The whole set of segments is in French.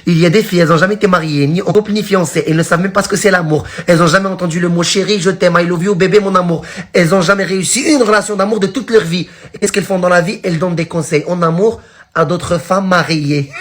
Il y a des filles, elles n'ont jamais été mariées, ni en couple, ni fiancées. Elles ne savent même pas ce que c'est l'amour. Elles n'ont jamais entendu le mot chéri, je t'aime, I love you, bébé, mon amour. Elles n'ont jamais réussi une relation d'amour de toute leur vie. Et qu'est-ce qu'elles font dans la vie? Elles donnent des conseils en amour à d'autres femmes mariées.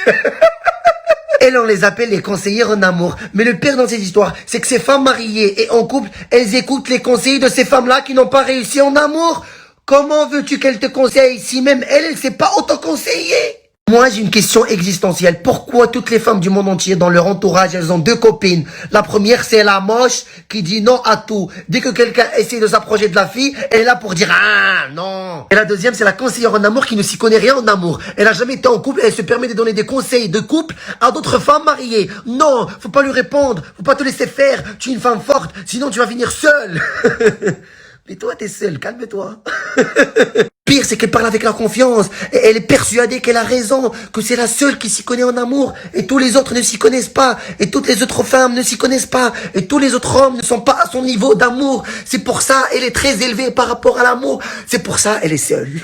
Et on les appelle les conseillères en amour. Mais le pire dans cette histoire, c'est que ces femmes mariées et en couple, elles écoutent les conseils de ces femmes-là qui n'ont pas réussi en amour. Comment veux-tu qu'elles te conseillent si même elle ne s'est pas auto-conseillée? Moi, j'ai une question existentielle. Pourquoi toutes les femmes du monde entier, dans leur entourage, elles ont deux copines? La première, c'est la moche qui dit non à tout. Dès que quelqu'un essaie de s'approcher de la fille, elle est là pour dire « Ah, non !» Et la deuxième, c'est la conseillère en amour qui ne s'y connaît rien en amour. Elle n'a jamais été en couple et elle se permet de donner des conseils de couple à d'autres femmes mariées. Non, faut pas lui répondre, faut pas te laisser faire. Tu es une femme forte, sinon tu vas finir seule. Mais toi, t'es seule, calme-toi. Pire, c'est qu'elle parle avec la confiance. Et elle est persuadée qu'elle a raison, que c'est la seule qui s'y connaît en amour. Et tous les autres ne s'y connaissent pas. Et toutes les autres femmes ne s'y connaissent pas. Et tous les autres hommes ne sont pas à son niveau d'amour. C'est pour ça, elle est très élevée par rapport à l'amour. C'est pour ça, elle est seule.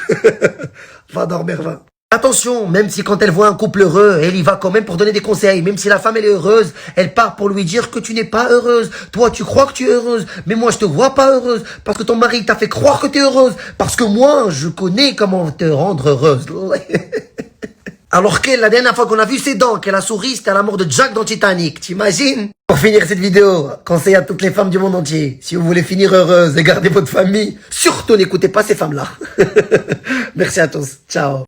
Va dormir, va. Attention, même si quand elle voit un couple heureux, elle y va quand même pour donner des conseils. Même si la femme elle est heureuse, elle part pour lui dire que tu n'es pas heureuse. Toi, tu crois que tu es heureuse, mais moi je te vois pas heureuse parce que ton mari t'a fait croire que tu es heureuse. Parce que moi, je connais comment te rendre heureuse. Alors qu'elle, la dernière fois qu'on a vu ses dents, qu'elle a souri, c'était à la mort de Jack dans Titanic. T'imagines? Pour finir cette vidéo, conseil à toutes les femmes du monde entier. Si vous voulez finir heureuse et garder votre famille, surtout n'écoutez pas ces femmes-là. Merci à tous. Ciao.